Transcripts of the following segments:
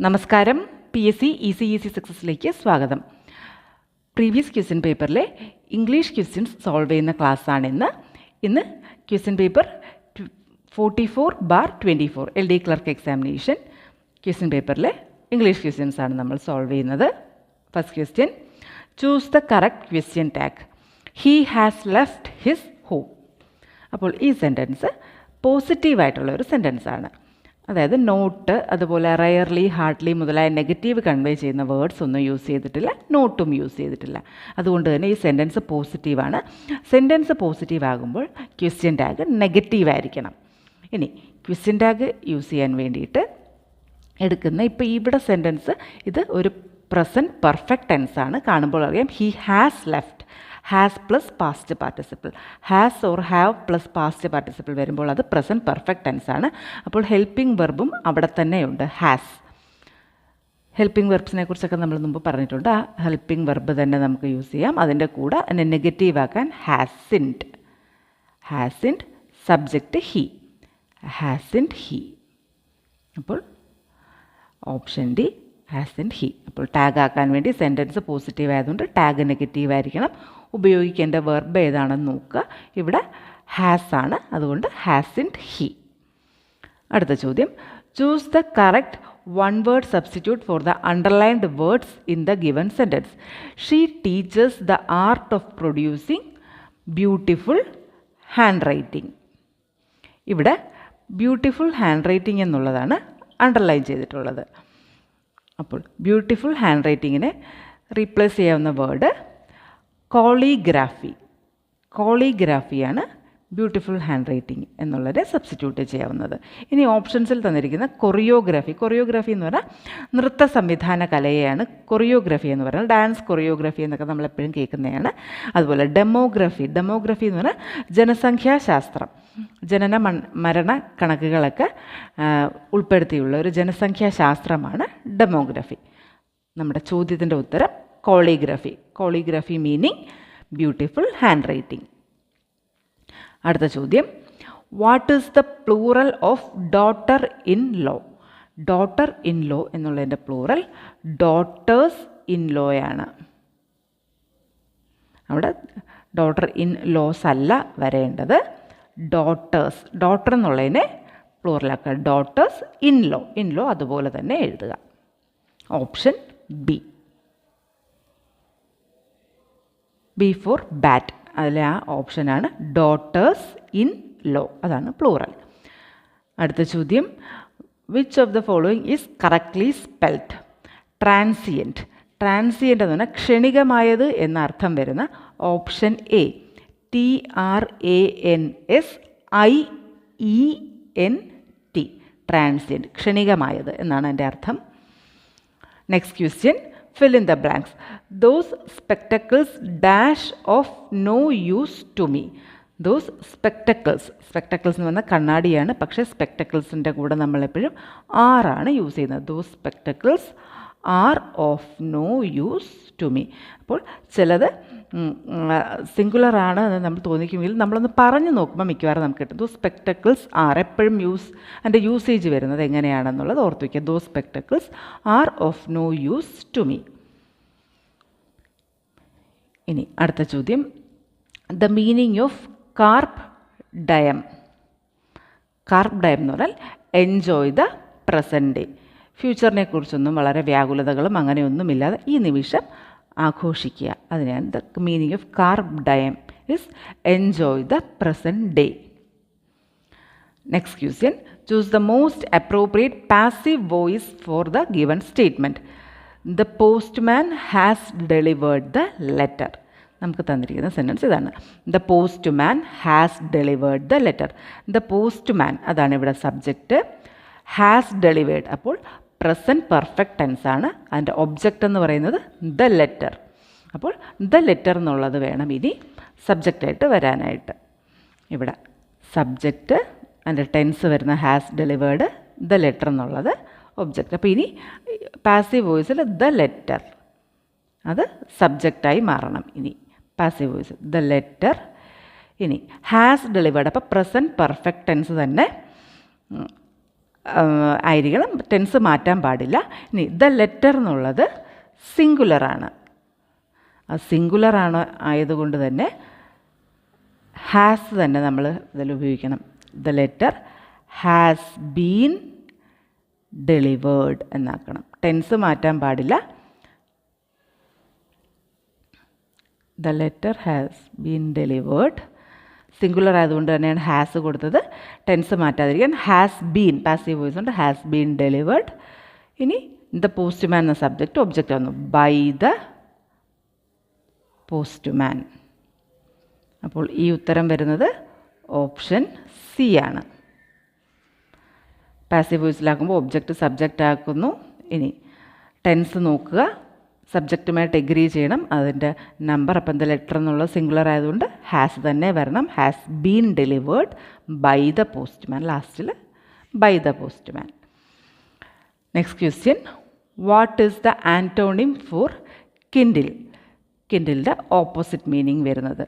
നമസ്കാരം. PSC easy സക്സസ്സിലേക്ക് സ്വാഗതം. പ്രീവിയസ് ക്വസ്റ്റ്യൻ പേപ്പറിലെ ഇംഗ്ലീഷ് ക്വസ്റ്റ്യൻസ് സോൾവ് ചെയ്യുന്ന ക്ലാസ്സാണ് ഇന്ന് question paper 44/24 LD clerk examination question പേപ്പറിലെ ഇംഗ്ലീഷ് ക്വസ്റ്റ്യൻസ് ആണ് നമ്മൾ സോൾവ് ചെയ്യുന്നത്. First question, choose the correct question tag. He has left his home. അപ്പോൾ ഈ സെൻറ്റൻസ് പോസിറ്റീവായിട്ടുള്ള ഒരു സെൻറ്റൻസാണ്. അതായത് നോട്ട്, അതുപോലെ റയർലി, ഹാർഡ്ലി മുതലായ നെഗറ്റീവ് കൺവേ ചെയ്യുന്ന വേർഡ്സ് ഒന്നും യൂസ് ചെയ്തിട്ടില്ല, നോട്ടും യൂസ് ചെയ്തിട്ടില്ല. അതുകൊണ്ട് തന്നെ ഈ സെൻറ്റൻസ് പോസിറ്റീവാണ്. സെൻറ്റൻസ് പോസിറ്റീവ് ആകുമ്പോൾ ക്വസ്റ്റ്യൻ ടാഗ് നെഗറ്റീവ് ആയിരിക്കണം. ഇനി ക്വസ്റ്റ്യൻ ടാഗ് യൂസ് ചെയ്യാൻ വേണ്ടിയിട്ട് എടുക്കുന്ന ഇപ്പോൾ ഇവിടെ സെൻറ്റൻസ് ഇത് ഒരു പ്രസൻറ്റ് പെർഫെക്റ്റ് ടെൻസ് ആണ്. കാണുമ്പോൾ അറിയാം he has left. Has plus past participle, has or have plus past participle വരുമ്പോൾ അത് പ്രസൻറ്റ് പെർഫെക്റ്റ് ടെൻസ് ആണ്. അപ്പോൾ ഹെൽപ്പിംഗ് വെർബും അവിടെ തന്നെയുണ്ട്, ഹാസ്. ഹെൽപ്പിംഗ് വെർബ്സിനെ കുറിച്ചൊക്കെ നമ്മൾ മുമ്പ് പറഞ്ഞിട്ടുണ്ട്. ആ ഹെൽപ്പിംഗ് വെർബ് തന്നെ നമുക്ക് യൂസ് ചെയ്യാം. അതിൻ്റെ കൂടെ അതിനെ നെഗറ്റീവ് ആക്കാൻ hasn't. Subject he, hasn't he. അപ്പോൾ ഓപ്ഷൻ ഡി, ഹാസിൻഡ് ഹി. അപ്പോൾ ടാഗ് ആക്കാൻ വേണ്ടി സെൻറ്റൻസ് പോസിറ്റീവ് ആയതുകൊണ്ട് ടാഗ് നെഗറ്റീവ് ആയിരിക്കണം. ഉപയോഗിക്കേണ്ട വെർബ് ഏതാണെന്ന് നോക്കുക. ഇവിടെ ഹാസ് ആണ്, അതുകൊണ്ട് ഹാസിൻഡ് ഹി. അടുത്ത ചോദ്യം, choose the correct one word substitute for the underlined words in the given sentence. She teachers the art of producing beautiful hand writing. ഇവിടെ ബ്യൂട്ടിഫുൾ ഹാൻഡ് റൈറ്റിംഗ് എന്നുള്ളതാണ് അണ്ടർലൈൻ ചെയ്തിട്ടുള്ളത്. അപ്പോൾ ബ്യൂട്ടിഫുൾ ഹാൻഡ് റൈറ്റിങ്ങിനെ റീപ്ലേസ് ചെയ്യാവുന്ന word കോളിഗ്രാഫിയാണ് beautiful hand writing എന്നുള്ളത് substitute ചെയ്യാവുന്നത്. ഇനി ഓപ്ഷൻസിൽ തന്നിരിക്കുന്ന choreography എന്ന് പറഞ്ഞാൽ നൃത്ത സംവിധാന കലയെയാണ് കൊറിയോഗ്രാഫി എന്ന് പറഞ്ഞാൽ. ഡാൻസ് കൊറിയോഗ്രാഫി എന്നൊക്കെ നമ്മളെപ്പോഴും കേൾക്കുന്നതാണ്. അതുപോലെ ഡെമോഗ്രഫി എന്ന് പറഞ്ഞാൽ ജനസംഖ്യാശാസ്ത്രം, ജനന മരണ കണക്കുകളൊക്കെ ഉൾപ്പെടുത്തിയുള്ള ഒരു ജനസംഖ്യാശാസ്ത്രമാണ് ഡെമോഗ്രഫി. നമ്മുടെ ചോദ്യത്തിൻ്റെ ഉത്തരം കോളിഗ്രാഫി മീനിങ് ബ്യൂട്ടിഫുൾ ഹാൻഡ് റൈറ്റിംഗ്. അടുത്ത ചോദ്യം, what is the plural of daughter in law എന്നുള്ളതിൻ്റെ പ്ലൂറൽ ഡോട്ടേഴ്സ് ഇൻ ലോയാണ്. അവിടെ ഡോട്ടർ ഇൻ ലോസ് അല്ല വരേണ്ടത്, ഡോട്ടർ എന്നുള്ളതിനെ പ്ലൂറലാക്കുക. ഡോട്ടേഴ്സ് ഇൻ ലോ അതുപോലെ തന്നെ എഴുതുക. Option B four bat. അതിലെ ആ ഓപ്ഷനാണ് ഡോട്ടേഴ്സ് ഇൻ ലോ, അതാണ് പ്ലൂറൽ. അടുത്ത ചോദ്യം, which of the following is correctly spelled? Transient എന്ന് പറഞ്ഞാൽ ക്ഷണികമായത് എന്ന അർത്ഥം വരുന്ന ഓപ്ഷൻ എ, TRANSIENT, ട്രാൻസിയൻറ്റ്, ക്ഷണികമായത് എന്നാണ് എൻ്റെ അർത്ഥം. Next question, fill in the blanks. Those spectacles dash of no use to me. Those spectacles എന്ന് പറഞ്ഞാൽ കണ്ണാടിയാണ്, പക്ഷേ സ്പെക്ടക്കിൾസിൻ്റെ കൂടെ നമ്മളെപ്പോഴും ആറാണ് യൂസ് ചെയ്യുന്നത്. those spectacles are of no use to me. അപ്പോൾ ചിലത് സിംഗുലറാണ് എന്ന് നമ്മൾ തോന്നിക്കുമെങ്കിൽ നമ്മളൊന്ന് പറഞ്ഞു നോക്കുമ്പോൾ മിക്കവാറും നമുക്ക് കിട്ടും. those spectacles are എപ്പോഴും അതിൻ്റെ യൂസേജ് വരുന്നത് എങ്ങനെയാണെന്നുള്ളത് ഓർത്ത് വയ്ക്കുക. those spectacles are of no use to me. ഇനി അടുത്ത ചോദ്യം, the meaning of carp diem എന്ന് പറഞ്ഞാൽ എൻജോയ് ദ പ്രസൻറ്റ് ഡേ. ഫ്യൂച്ചറിനെ കുറിച്ചൊന്നും വളരെ വ്യാകുലതകളും അങ്ങനെയൊന്നുമില്ലാതെ ഈ നിമിഷം ആഘോഷിക്കുക. അതിനാണ് the meaning of carpe diem is enjoy the present day. Next question, choose the most appropriate passive voice for the given statement. The postman has delivered the letter. നമുക്ക് തന്നിരിക്കുന്ന സെൻറ്റൻസ് ഇതാണ്. The postman has delivered the letter. The postman അതാണ് ഇവിടെ subject, has delivered അപ്പോൾ present perfect tense ആണ്. അതിൻ്റെ object എന്ന് പറയുന്നത് ദ ലെറ്റർ. അപ്പോൾ ദ ലെറ്റർ എന്നുള്ളത് വേണം ഇനി സബ്ജക്റ്റായിട്ട് വരാനായിട്ട്. ഇവിടെ സബ്ജക്റ്റ്, അതിൻ്റെ ടെൻസ് വരുന്ന ഹാസ് ഡെലിവേർഡ്, ദ ലെറ്റർ എന്നുള്ളത് ഒബ്ജക്റ്റ്. അപ്പോൾ ഇനി പാസീവ് വോയിസിൽ ദ ലെറ്റർ അത് സബ്ജക്റ്റായി മാറണം. ഇനി പാസീവ് വോയിസ് ദ ലെറ്റർ. ഇനി ഹാസ് ഡെലിവേർഡ്, അപ്പോൾ പ്രസൻറ്റ് പെർഫെക്റ്റ് ടെൻസ് തന്നെ ആയിരിക്കണം, ടെൻസ് മാറ്റാൻ പാടില്ല. ഇനി ദ ലെറ്റർ എന്നുള്ളത് സിംഗുലറാണ്. ആ സിംഗുലറാണ് ആയതുകൊണ്ട് തന്നെ ഹാസ് തന്നെ നമ്മൾ ഇതിൽ ഉപയോഗിക്കണം. The letter has been delivered എന്നാക്കണം. ടെൻസ് മാറ്റാൻ പാടില്ല. The letter has been delivered. Singular ആയതുകൊണ്ട് തന്നെയാണ് ഹാസ് കൊടുത്തത്. ടെൻസ് മാറ്റാതിരിക്കാൻ ഹാസ് ബീൻ, പാസീവ് വോയിസ് ഉണ്ട്, ഹാസ് ബീൻ ഡെലിവേർഡ്. ഇനി ദ പോസ്റ്റ്മാൻ എന്ന സബ്ജക്റ്റ്, ഒബ്ജക്റ്റ് വന്നു ബൈ ദ പോസ്റ്റ്മാൻ. അപ്പോൾ ഈ ഉത്തരം വരുന്നത് ഓപ്ഷൻ സി ആണ്. പാസീവ് വോയിസിലാക്കുമ്പോൾ ഒബ്ജക്റ്റ് സബ്ജക്റ്റ് ആക്കുന്നു. ഇനി ടെൻസ് നോക്കുക, സബ്ജക്റ്റുമായിട്ട് എഗ്രി ചെയ്യണം. അതിൻ്റെ നമ്പർ, അപ്പം എന്താ ലെറ്റർ എന്നുള്ളത് സിംഗുലർ ആയതുകൊണ്ട് ഹാസ് തന്നെ വരണം. Has been delivered by the postman, ലാസ്റ്റിൽ by the postman. Next question, what is the antonym for kindle? കിൻഡിലിൻ്റെ ഓപ്പോസിറ്റ് മീനിങ് വരുന്നത്.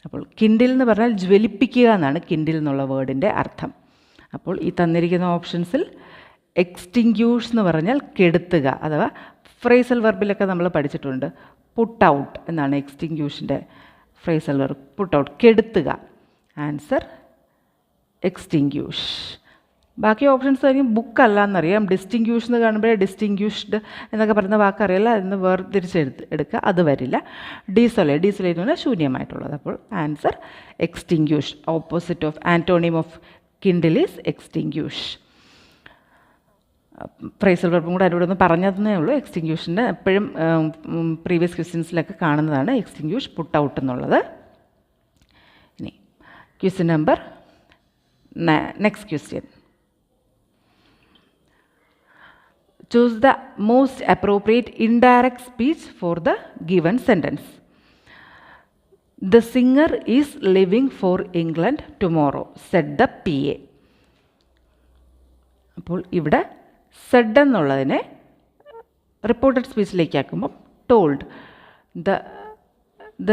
അപ്പോൾ കിൻഡിൽ എന്ന് പറഞ്ഞാൽ ജ്വലിപ്പിക്കുക എന്നാണ് കിൻഡിൽ എന്നുള്ള വേർഡിൻ്റെ അർത്ഥം. അപ്പോൾ ഈ തന്നിരിക്കുന്ന ഓപ്ഷൻസിൽ എക്സ്റ്റിങ്ക്യൂഷ് എന്ന് പറഞ്ഞാൽ കെടുത്തുക, അഥവാ ഫ്രേസൽ വെർബിലൊക്കെ നമ്മൾ പഠിച്ചിട്ടുണ്ട്. പുട്ട് ഔട്ട് എന്നാണ് എക്സ്റ്റിങ്ക്യൂഷിൻ്റെ ഫ്രേസൽ വെർബ്. പുട്ട് ഔട്ട്, കെടുത്തുക. Answer extinguish. ബാക്കി ഓപ്ഷൻസ് ആയിരിക്കും ബുക്കല്ല എന്നറിയാം. ഡിസ്റ്റിങ്ക്യൂഷ് എന്ന് കാണുമ്പോഴേ ഡിസ്റ്റിങ്ക്യൂഷ്ഡ് എന്നൊക്കെ പറയുന്ന വാക്കറിയില്ല, എന്ന് വേർതിരിച്ചെടുക്കുക, അത് വരില്ല. ഡീസൊലേറ്റ് എന്ന് പറഞ്ഞാൽ ശൂന്യമായിട്ടുള്ളത്. അപ്പോൾ answer extinguish. Opposite of antonym of kindle is extinguish. Phrasal വെർബും കൂടെ അതിലൂടെ ഒന്ന് പറഞ്ഞതേ ഉള്ളൂ. എക്സ്റ്റിങ്ക്യൂഷൻ്റെ എപ്പോഴും പ്രീവിയസ് ക്വസ്റ്റ്യൻസിലൊക്കെ കാണുന്നതാണ് എക്സ്റ്റിങ്ക്യൂഷ്, പുട്ട് ഔട്ട് എന്നുള്ളത്. ഇനി question number next question. Choose the most appropriate indirect speech for the given sentence. The singer is living for England tomorrow said the PA. അപ്പോൾ ഇവിടെ സെഡ് എന്നുള്ളതിനെ റിപ്പോർട്ടഡ് സ്പീച്ചിലേക്ക് ആക്കുമ്പം told. The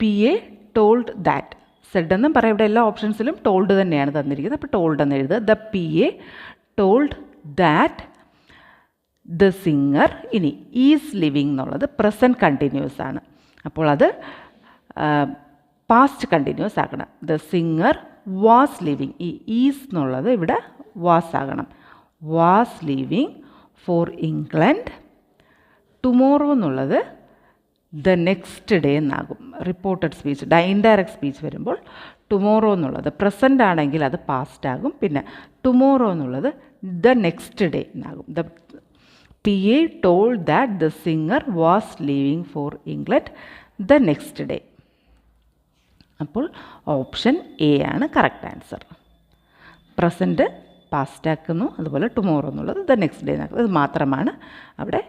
PA told that. Said എന്നും പറയാം, ഇവിടെ എല്ലാ ഓപ്ഷൻസിലും told തന്നെയാണ് തന്നിരിക്കുന്നത്. അപ്പോൾ ടോൾഡ് എന്ന് എഴുതുക. The PA told that the singer. ഇനി ഈസ് ലിവിങ് എന്നുള്ളത് പ്രസൻറ്റ് കണ്ടിന്യൂസ് ആണ്. അപ്പോൾ അത് പാസ്റ്റ് കണ്ടിന്യൂസ് ആക്കണം. The singer was living. ഈ ഈസ് എന്നുള്ളത് ഇവിടെ വാസ് ആകണം. Was living for England. Tomorrow എന്നുള്ളത് ദ നെക്സ്റ്റ് ഡേ എന്നാകും. റിപ്പോർട്ടഡ് സ്പീച്ച്, ഇൻഡയറക്റ്റ് സ്പീച്ച് വരുമ്പോൾ ടുമോറോ എന്നുള്ളത് പ്രസൻ്റ് ആണെങ്കിൽ അത് പാസ്റ്റ് ആകും. പിന്നെ ടുമോറോ എന്നുള്ളത് ദ നെക്സ്റ്റ് ഡേ എന്നാകും. The PA told that the singer was living for England the next day. അപ്പോൾ ഓപ്ഷൻ എ ആണ് കറക്റ്റ് ആൻസർ. പ്രസൻറ്റ് പാസ്റ്റ് ആക്കുന്നു, അതുപോലെ ടുമോറോ എന്നുള്ളത് ദ നെക്സ്റ്റ് ഡേ എന്നാക്കുന്നത്. ഇത് മാത്രമാണ് അവിടെ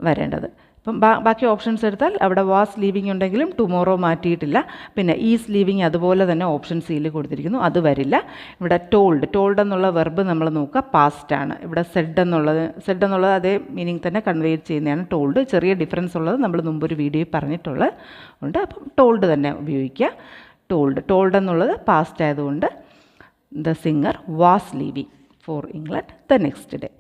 വരേണ്ടത്. ഇപ്പം ബാക്കി ഓപ്ഷൻസ് എടുത്താൽ അവിടെ വാസ് ലീവിങ് ഉണ്ടെങ്കിലും ടുമോറോ മാറ്റിയിട്ടില്ല. പിന്നെ ഈസ് ലീവിങ് അതുപോലെ തന്നെ ഓപ്ഷൻ സിയിൽ കൊടുത്തിരിക്കുന്നു, അത് വരില്ല. ഇവിടെ ടോൾഡ് എന്നുള്ള വെർബ് നമ്മൾ നോക്കുക പാസ്റ്റാണ്. ഇവിടെ സെഡ് എന്നുള്ളത് അതേ മീനിങ് തന്നെ കൺവേ ചെയ്യുന്നതാണ് ടോൾഡ്. ചെറിയ ഡിഫറൻസ് ഉള്ളത് നമ്മൾ മുമ്പൊരു വീഡിയോയിൽ പറഞ്ഞിട്ടുള്ളത് ഉണ്ട്. അപ്പം ടോൾഡ് തന്നെ ഉപയോഗിക്കുക. ടോൾഡ് എന്നുള്ളത് പാസ്റ്റ് ആയതുകൊണ്ട് the singer was leaving for England the next day.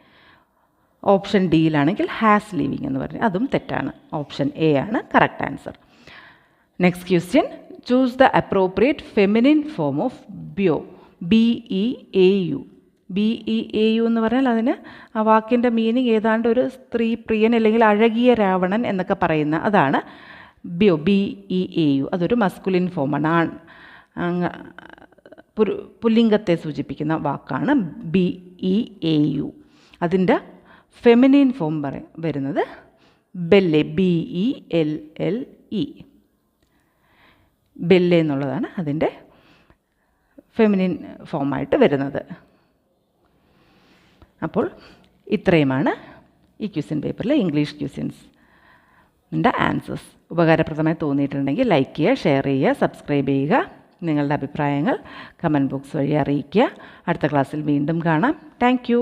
Option ഡിയിലാണെങ്കിൽ ഹാസ് ലീവിങ് എന്ന് പറഞ്ഞാൽ അതും തെറ്റാണ്. ഓപ്ഷൻ എ ആണ് correct answer. Next question, choose the appropriate feminine form of BEAU. BEAU എന്ന് പറഞ്ഞാൽ അതിന് ആ വാക്കിൻ്റെ മീനിങ് ഏതാണ്ട് ഒരു സ്ത്രീ പ്രിയൻ അല്ലെങ്കിൽ അഴകിയ രാവണൻ എന്നൊക്കെ പറയുന്ന അതാണ് BEAU. അതൊരു മസ്കുലിൻ ഫോമാണ്. പുല്ലിംഗത്തെ സൂചിപ്പിക്കുന്ന വാക്കാണ് BEAU. അതിൻ്റെ ഫെമിനിൻ ഫോം വരുന്നത് ബെല്ലെ, BELLE. ബെല്ലെ എന്നുള്ളതാണ് അതിൻ്റെ ഫെമിനിൻ ഫോമായിട്ട് വരുന്നത്. അപ്പോൾ ഇത്രയുമാണ് ഈ ക്വസ്റ്റ്യൻ പേപ്പറിലെ ഇംഗ്ലീഷ് ക്വസ്റ്റ്യൻസിൻ്റെ ആൻസേഴ്സ്. ഉപകാരപ്രദമായി തോന്നിയിട്ടുണ്ടെങ്കിൽ ലൈക്ക് ചെയ്യുക, ഷെയർ ചെയ്യുക, സബ്സ്ക്രൈബ് ചെയ്യുക. നിങ്ങളുടെ അഭിപ്രായങ്ങൾ കമൻറ്റ് ബോക്സ് വഴി അറിയിക്കുക. അടുത്ത ക്ലാസ്സിൽ വീണ്ടും കാണാം. Thank you.